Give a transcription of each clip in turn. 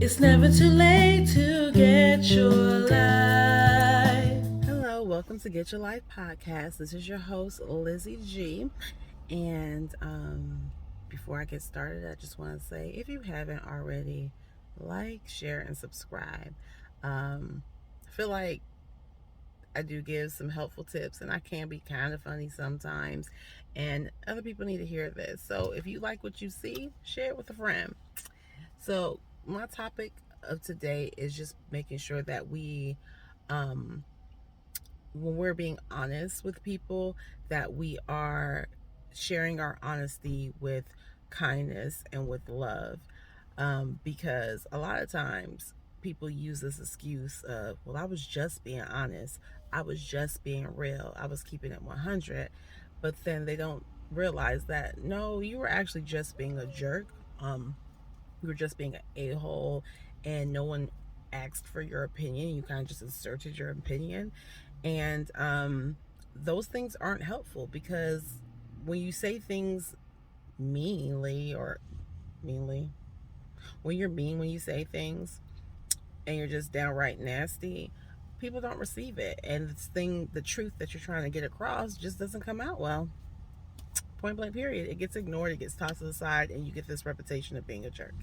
It's never too late to get your life. Hello, welcome to Get Your Life podcast. This is your host, Lizzie G. And before I get started, I just want to say if you haven't already, like, share, and subscribe. I feel like I do give some helpful tips, and I can be kind of funny sometimes. And other people need to hear this. So if you like what you see, share it with a friend. So, my topic of today is just making sure that um, when we're being honest with people, that we are sharing our honesty with kindness and with love. Because a lot of times people use this excuse of, well, I was just being honest, I was just being real, I was keeping it 100. But then they don't realize that no, you were actually just being a jerk. You were just being an a-hole, and no one asked for your opinion. You kind of just asserted your opinion. And those things aren't helpful, because when you say things meanly, when you're mean, when you say things and you're just downright nasty, people don't receive it. And the truth that you're trying to get across just doesn't come out well. Point blank, period. It gets ignored, it gets tossed to the side, and you get this reputation of being a jerk.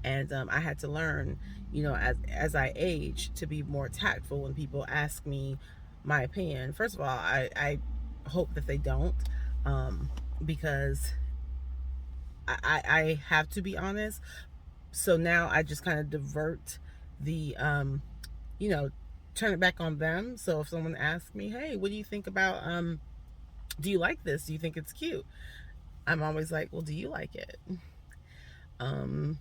And I had to learn, as I age, to be more tactful when people ask me my opinion. First of all, I hope that they don't, because I have to be honest. So now I just kind of divert the, you know, turn it back on them. So if someone asks me, hey, what do you think about, do you like this? Do you think it's cute? I'm always like, well, do you like it? Um,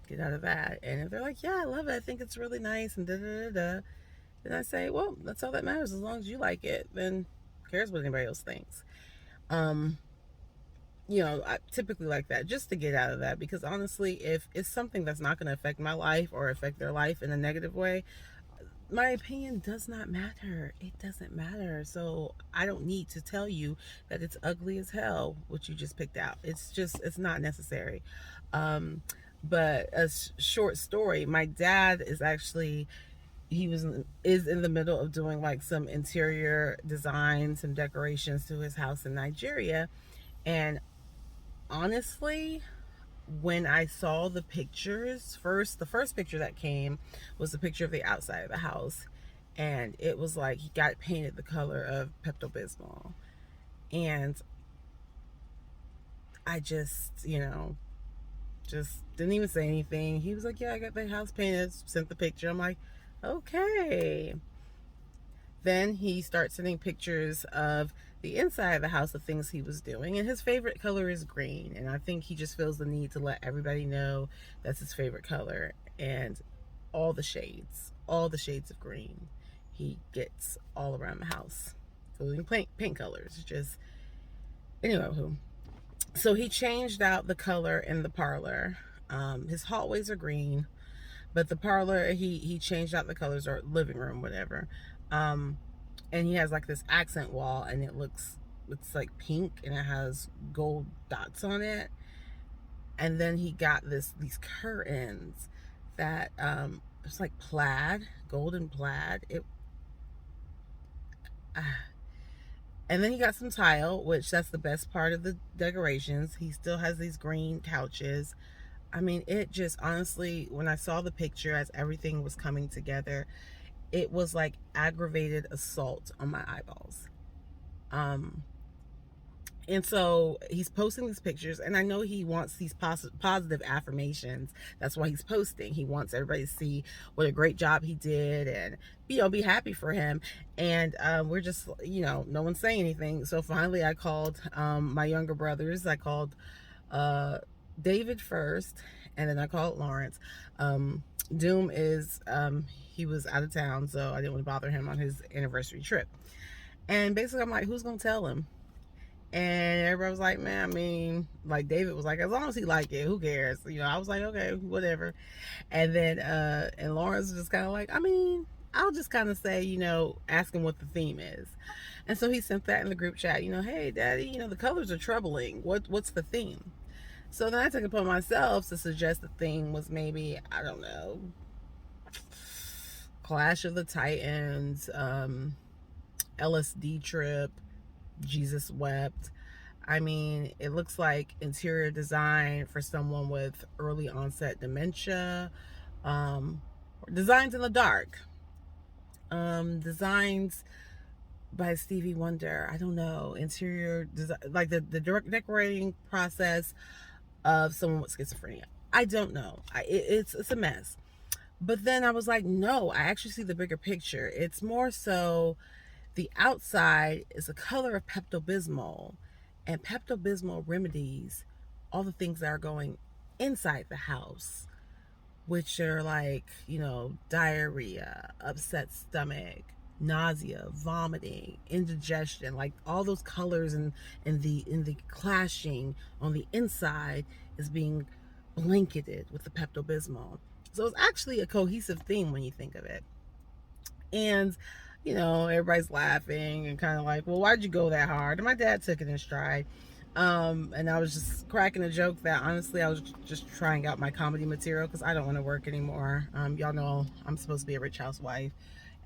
get out of that. And if they're like, yeah, I love it, I think it's really nice, and da da da da, then I say, well, that's all that matters. As long as you like it, then who cares what anybody else thinks? Um, I typically like that, just to get out of that, because honestly, if it's something that's not going to affect my life or affect their life in a negative way, my opinion does not matter. It doesn't matter. So I don't need to tell you that it's ugly as hell, what you just picked out. It's not necessary. Um, but a short story, my dad is actually, is in the middle of doing like some interior design, some decorations to his house in Nigeria. And honestly, when I saw the pictures first, the first picture that came was the picture of the outside of the house. And it was like he got painted the color of Pepto Bismol. And I just didn't even say anything. He was like, yeah, I got the house painted, sent the picture. I'm like, okay. Then he starts sending pictures of the inside of the house, of things he was doing. And his favorite color is green. And I think he just feels the need to let everybody know that's his favorite color. And all the shades of green, he gets all around the house, including paint colors. Just, anyway, so he changed out the color in the parlor. His hallways are green, but the parlor, he changed out the colors, or living room, whatever. Um, and he has like this accent wall, and it's like pink, and it has gold dots on it. And then he got these curtains that it's like plaid, golden plaid. It And then he got some tile, which that's the best part of the decorations. He still has these green couches. I mean, it just, honestly, when I saw the picture as everything was coming together, it was like aggravated assault on my eyeballs. Um, and so he's posting these pictures, and I know he wants these positive affirmations. That's why he's posting. He wants everybody to see what a great job he did, and be happy for him. And we're just, no one's saying anything. So finally, I called my younger brothers. I called uh, David first, and then I called Lawrence. Doom is he was out of town, so I didn't want to bother him on his anniversary trip. And basically, I'm like, who's gonna tell him? And everybody was like, man, I mean, like David was like, as long as he like it, who cares? I was like, okay, whatever. And then and Lawrence was just kind of like, I mean, I'll just kind of say, ask him what the theme is. And so he sent that in the group chat, hey, Daddy, the colors are troubling. What's the theme? So then I took it upon myself to suggest the theme was maybe, I don't know, Clash of the Titans, LSD trip, Jesus wept. I mean, it looks like interior design for someone with early onset dementia, um, designs in the dark, designs by Stevie Wonder. I don't know, interior design, like the decorating process of someone with schizophrenia. I don't know. It's a mess. But then I was like, no, I actually see the bigger picture. It's more so the outside is the color of Pepto-Bismol, and Pepto-Bismol remedies all the things that are going inside the house, which are like, diarrhea, upset stomach, nausea, vomiting, indigestion, like all those colors and in the clashing on the inside is being blanketed with the Pepto-Bismol. So it's actually a cohesive theme when you think of it. And everybody's laughing and kind of like, well, why'd you go that hard? And my dad took it in stride. And I was just cracking a joke that honestly I was just trying out my comedy material because I don't want to work anymore. Y'all know I'm supposed to be a rich housewife,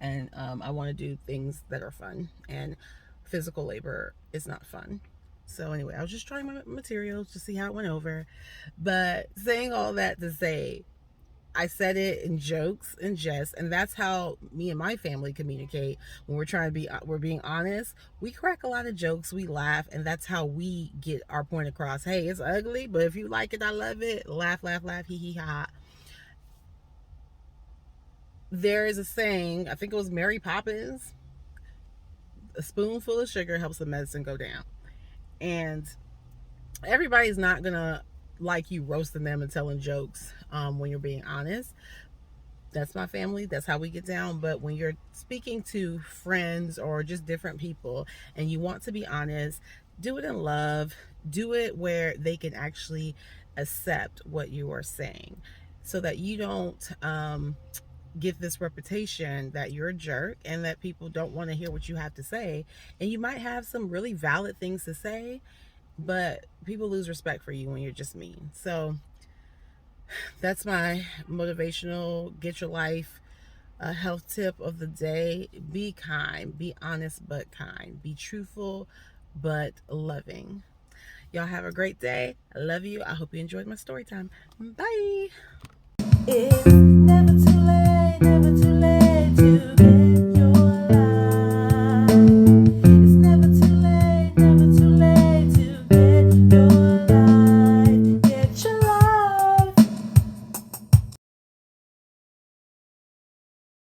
and I want to do things that are fun, and physical labor is not fun. So anyway, I was just trying my materials to see how it went over. But saying all that to say, I said it in jokes and jest, and that's how me and my family communicate when we're being honest. We crack a lot of jokes, we laugh, and that's how we get our point across. Hey, it's ugly, but if you like it, I love it. Laugh, laugh, laugh, hee hee ha. There is a saying, I think it was Mary Poppins, a spoonful of sugar helps the medicine go down. And everybody's not gonna like you roasting them and telling jokes when you're being honest. That's my family, that's how we get down. But when you're speaking to friends or just different people and you want to be honest, do it in love. Do it where they can actually accept what you are saying, so that you don't get this reputation that you're a jerk and that people don't want to hear what you have to say. And you might have some really valid things to say, but people lose respect for you when you're just mean. So that's my motivational get your life health tip of the day. Be kind, be honest but kind, be truthful but loving. Y'all have a great day. I love you. I hope you enjoyed my story time. Bye. It's never too late.